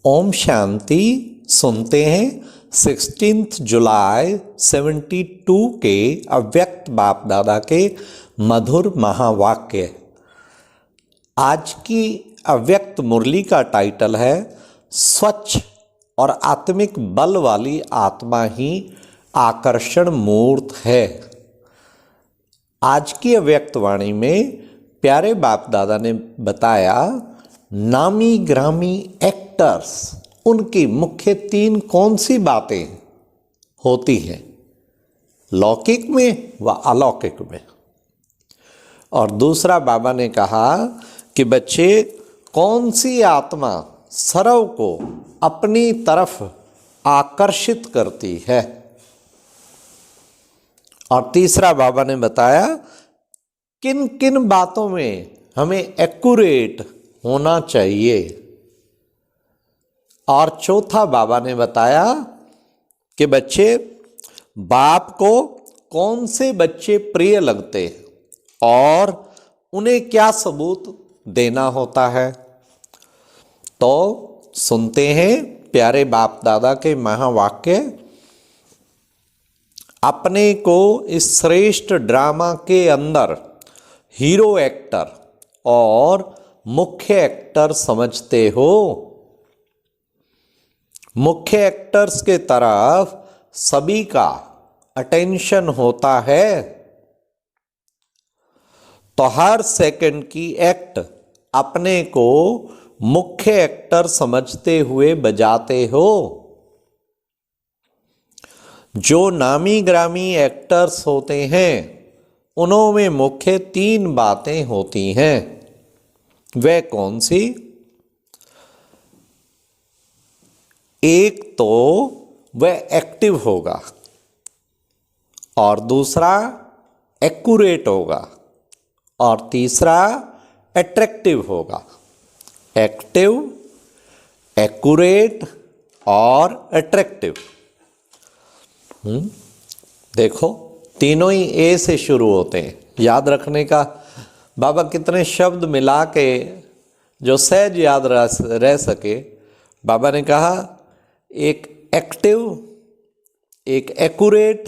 ओम शांति। सुनते हैं 16 जुलाई 72 के अव्यक्त बाप दादा के मधुर महावाक्य। आज की अव्यक्त मुरली का टाइटल है स्वच्छ और आत्मिक बल वाली आत्मा ही आकर्षण मूर्त है। आज की अव्यक्त वाणी में प्यारे बाप दादा ने बताया नामी ग्रामी एक्टर्स, उनकी मुख्य 3 कौन सी बातें होती हैं लौकिक में व अलौकिक में। और दूसरा बाबा ने कहा कि बच्चे कौन सी आत्मा सर्व को अपनी तरफ आकर्षित करती है। और तीसरा बाबा ने बताया किन किन बातों में हमें एक्यूरेट होना चाहिए। और चौथा बाबा ने बताया कि बच्चे बाप को कौन से बच्चे प्रिय लगते और उन्हें क्या सबूत देना होता है। तो सुनते हैं प्यारे बाप दादा के महावाक्य। अपने को इस श्रेष्ठ ड्रामा के अंदर हीरो एक्टर और मुख्य एक्टर समझते हो। मुख्य एक्टर्स के तरफ सभी का अटेंशन होता है, तो हर सेकंड की एक्ट अपने को मुख्य एक्टर समझते हुए बजाते हो। जो नामी ग्रामी एक्टर्स होते हैं उनमें मुख्य 3 बातें होती हैं। वह कौन सी? एक तो वह एक्टिव होगा और दूसरा एक्यूरेट होगा और तीसरा अट्रैक्टिव होगा। एक्टिव, एक्यूरेट और अट्रैक्टिव। देखो तीनों ही ए से शुरू होते हैं। याद रखने का बाबा कितने शब्द मिला के जो सहज याद रह सके। बाबा ने कहा एक एक्टिव, एक एक्यूरेट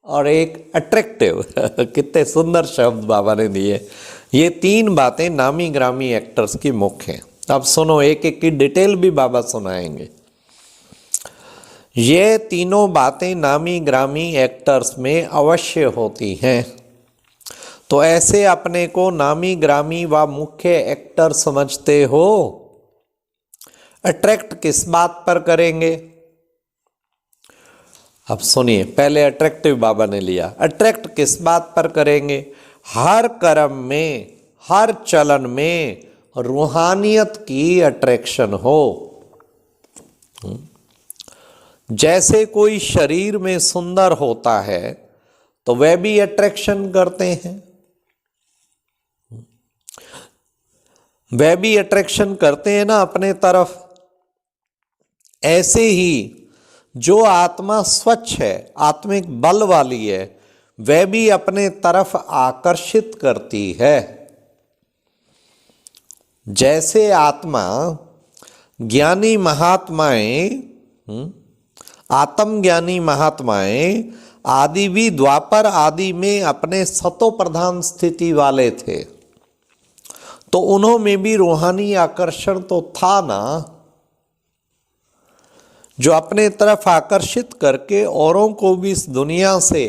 और एक अट्रैक्टिव। कितने सुंदर शब्द बाबा ने दिए। ये 3 बातें नामी ग्रामी एक्टर्स की मुख्य हैं। अब सुनो, एक एक की डिटेल भी बाबा सुनाएंगे। ये तीनों बातें नामी ग्रामी एक्टर्स में अवश्य होती हैं। तो ऐसे अपने को नामी ग्रामी व मुख्य एक्टर समझते हो। अट्रैक्ट किस बात पर करेंगे? अब सुनिए, पहले अट्रैक्टिव बाबा ने लिया। अट्रैक्ट किस बात पर करेंगे? हर कर्म में, हर चलन में रूहानियत की अट्रैक्शन हो। जैसे कोई शरीर में सुंदर होता है तो वह भी अट्रैक्शन करते हैं, वह भी अट्रैक्शन करते हैं ना अपने तरफ। ऐसे ही जो आत्मा स्वच्छ है, आत्मिक बल वाली है, वह भी अपने तरफ आकर्षित करती है। जैसे आत्मा ज्ञानी महात्माएं, आत्मज्ञानी महात्माएं आदि भी द्वापर आदि में अपने सतो प्रधान स्थिति वाले थे, तो उन्होंने भी रूहानी आकर्षण तो था ना, जो अपने तरफ आकर्षित करके औरों को भी इस दुनिया से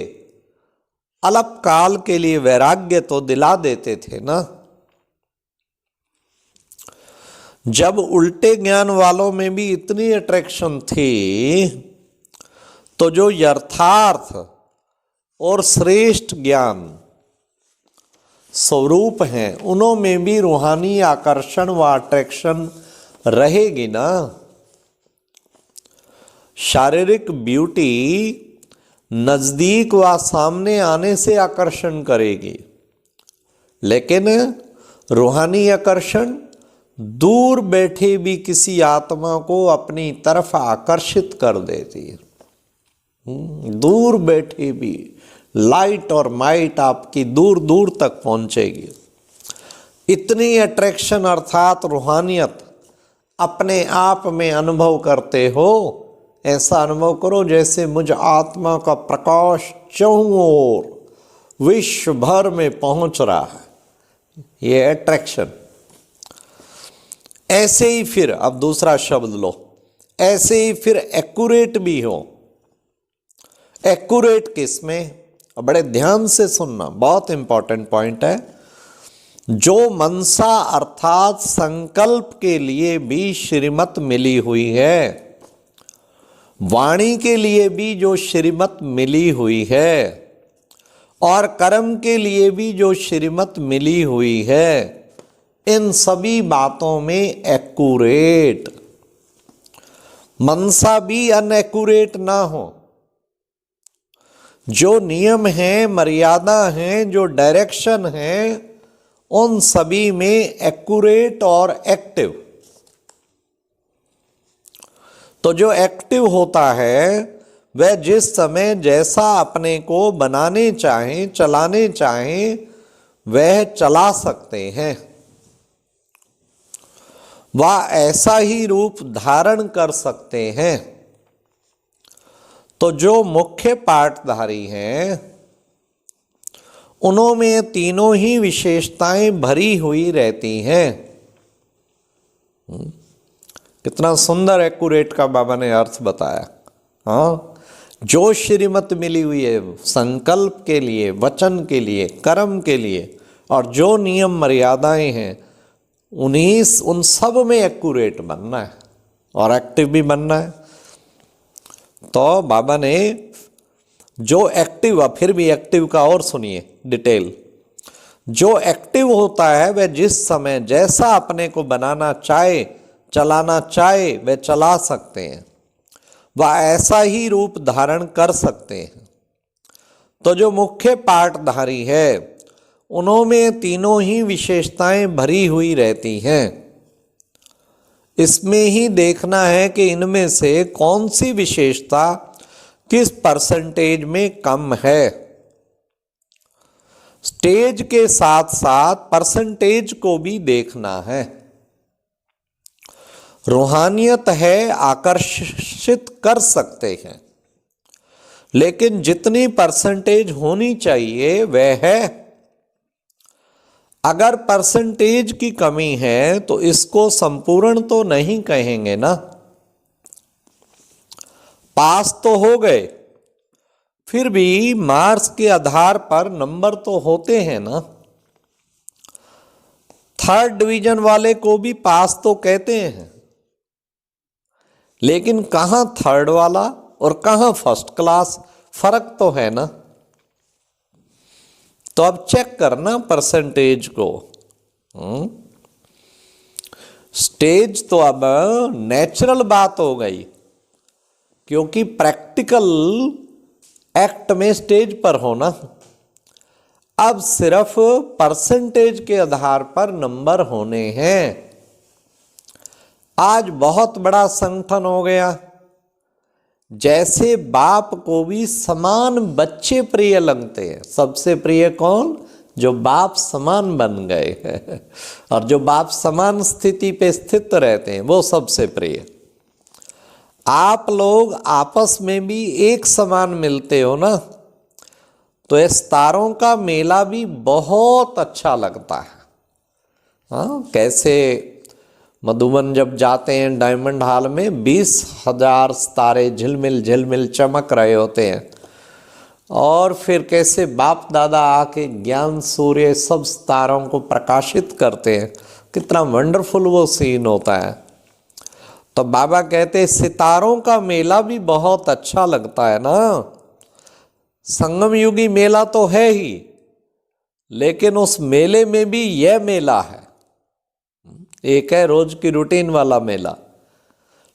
अल्प काल के लिए वैराग्य तो दिला देते थे ना। जब उल्टे ज्ञान वालों में भी इतनी अट्रैक्शन थी, तो जो यथार्थ और श्रेष्ठ ज्ञान स्वरूप हैं उनमें भी रूहानी आकर्षण व अट्रैक्शन रहेगी ना। शारीरिक ब्यूटी नजदीक व सामने आने से आकर्षण करेगी, लेकिन रूहानी आकर्षण दूर बैठे भी किसी आत्मा को अपनी तरफ आकर्षित कर देती है। दूर बैठे भी लाइट और माइट आपकी दूर दूर तक पहुंचेगी। इतनी अट्रैक्शन अर्थात रूहानियत अपने आप में अनुभव करते हो, ऐसा अनुभव करो जैसे मुझ आत्मा का प्रकाश चारों ओर विश्व भर में पहुंच रहा है। ये अट्रैक्शन। ऐसे ही फिर, अब दूसरा शब्द लो, ऐसे ही फिर एक्यूरेट भी हो। एक्यूरेट किसमें? बड़े ध्यान से सुनना, बहुत इंपॉर्टेंट पॉइंट है। जो मनसा अर्थात संकल्प के लिए भी श्रीमत मिली हुई है, वाणी के लिए भी जो श्रीमत मिली हुई है, और कर्म के लिए भी जो श्रीमत मिली हुई है, इन सभी बातों में एक्यूरेट। मनसा भी अनएक्यूरेट ना हो। जो नियम है, मर्यादा है, जो डायरेक्शन है, उन सभी में एक्यूरेट और एक्टिव। तो जो एक्टिव होता है वह जिस समय जैसा अपने को बनाने चाहें, चलाने चाहें, वह चला सकते हैं। वह ऐसा ही रूप धारण कर सकते हैं। तो जो मुख्य पाठधारी हैं, उनमें तीनों ही विशेषताएं भरी हुई रहती हैं। कितना सुंदर एक्यूरेट का बाबा ने अर्थ बताया। हाँ, जो श्रीमत मिली हुई है संकल्प के लिए, वचन के लिए, कर्म के लिए, और जो नियम मर्यादाएं हैं, उन सब में एक्यूरेट बनना है और एक्टिव भी बनना है। तो बाबा ने जो एक्टिव, फिर भी एक्टिव का और सुनिए डिटेल। जो एक्टिव होता है वह जिस समय जैसा अपने को बनाना चाहे, चलाना चाहे, वह चला सकते हैं। वह ऐसा ही रूप धारण कर सकते हैं। तो जो मुख्य पाठधारी है, उनमें तीनों ही विशेषताएं भरी हुई रहती हैं। इसमें ही देखना है कि इनमें से कौन सी विशेषता किस परसेंटेज में कम है। स्टेज के साथ साथ परसेंटेज को भी देखना है। रूहानियत है, आकर्षित कर सकते हैं, लेकिन जितनी परसेंटेज होनी चाहिए वह है। अगर परसेंटेज की कमी है तो इसको संपूर्ण तो नहीं कहेंगे ना। पास तो हो गए, फिर भी मार्क्स के आधार पर नंबर तो होते हैं ना। थर्ड डिवीजन वाले को भी पास तो कहते हैं, लेकिन कहां थर्ड वाला और कहां फर्स्ट क्लास, फर्क तो है ना। तो अब चेक करना परसेंटेज को। स्टेज तो अब नेचुरल बात हो गई, क्योंकि प्रैक्टिकल एक्ट में स्टेज पर होना। अब सिर्फ परसेंटेज के आधार पर नंबर होने हैं। आज बहुत बड़ा संगठन हो गया। जैसे बाप को भी समान बच्चे प्रिय लगते हैं। सबसे प्रिय कौन? जो बाप समान बन गए हैं और जो बाप समान स्थिति पे स्थित रहते हैं, वो सबसे प्रिय। आप लोग आपस में भी एक समान मिलते हो ना, तो इस तारों का मेला भी बहुत अच्छा लगता है। हाँ, कैसे मधुबन जब जाते हैं डायमंड हॉल में 20,000 तारे झिलमिल झिलमिल चमक रहे होते हैं, और फिर कैसे बाप दादा आके ज्ञान सूर्य सब तारों को प्रकाशित करते हैं। कितना वंडरफुल वो सीन होता है। तो बाबा कहते सितारों का मेला भी बहुत अच्छा लगता है ना। संगम युगी मेला तो है ही, लेकिन उस मेले में भी यह मेला है। एक है रोज की रूटीन वाला मेला,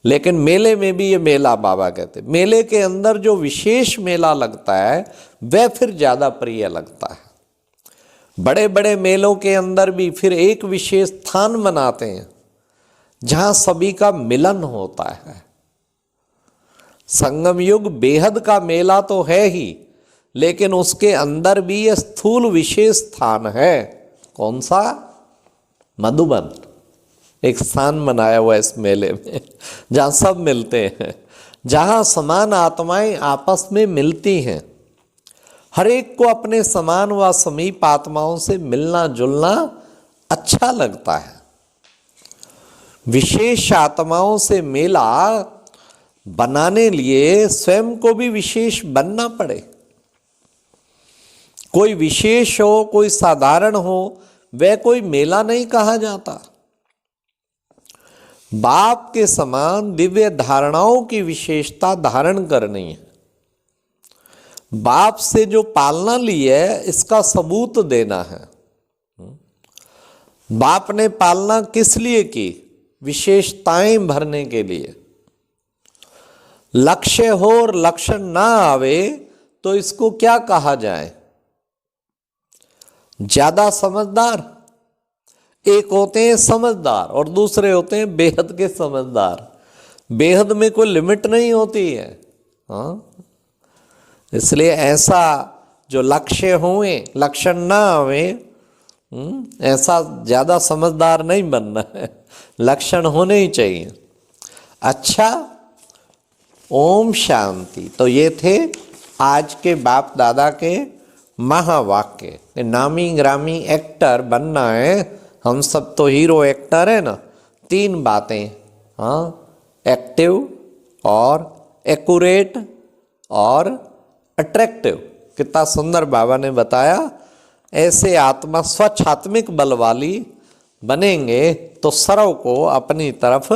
लेकिन मेले में भी ये मेला बाबा कहते। मेले के अंदर जो विशेष मेला लगता है वह फिर ज्यादा प्रिय लगता है। बड़े बड़े मेलों के अंदर भी फिर एक विशेष स्थान बनाते हैं जहां सभी का मिलन होता है। संगम युग बेहद का मेला तो है ही, लेकिन उसके अंदर भी यह स्थूल विशेष स्थान है। कौन सा? मधुबन। एक स्थान बनाया हुआ है इस मेले में, जहाँ सब मिलते हैं, जहाँ समान आत्माएं आपस में मिलती हैं। हर एक को अपने समान व समीप आत्माओं से मिलना जुलना अच्छा लगता है। विशेष आत्माओं से मेला बनाने लिए स्वयं को भी विशेष बनना पड़े। कोई विशेष हो कोई साधारण हो, वह कोई मेला नहीं कहा जाता। बाप के समान दिव्य धारणाओं की विशेषता धारण करनी है। बाप से जो पालना ली है इसका सबूत देना है। बाप ने पालना किस लिए की? विशेषताएं भरने के लिए। लक्ष्य हो और लक्षण ना आवे तो इसको क्या कहा जाए? ज्यादा समझदार। एक होते हैं समझदार और दूसरे होते हैं बेहद के समझदार। बेहद में कोई लिमिट नहीं होती है। हाँ, इसलिए ऐसा जो लक्ष्य हुए लक्षण ना आवे, ऐसा ज्यादा समझदार नहीं बनना है, लक्षण होने ही चाहिए। अच्छा, ओम शांति। तो ये थे आज के बाप दादा के महावाक्य। नामी ग्रामी एक्टर बनना है, हम सब तो हीरो एक्टर है ना। 3 बातें, हाँ, एक्टिव और एक्यूरेट और अट्रैक्टिव। कितना सुंदर बाबा ने बताया। ऐसे आत्मा स्वच्छ आत्मिक बल वाली बनेंगे तो सर्व को अपनी तरफ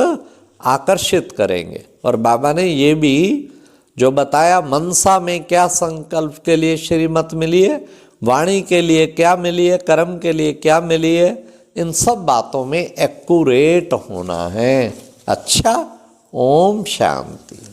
आकर्षित करेंगे। और बाबा ने ये भी जो बताया, मनसा में क्या संकल्प के लिए श्रीमत मिली है, वाणी के लिए क्या मिली है, कर्म के लिए क्या मिली है, इन सब बातों में एक्यूरेट होना है। अच्छा, ओम शांति।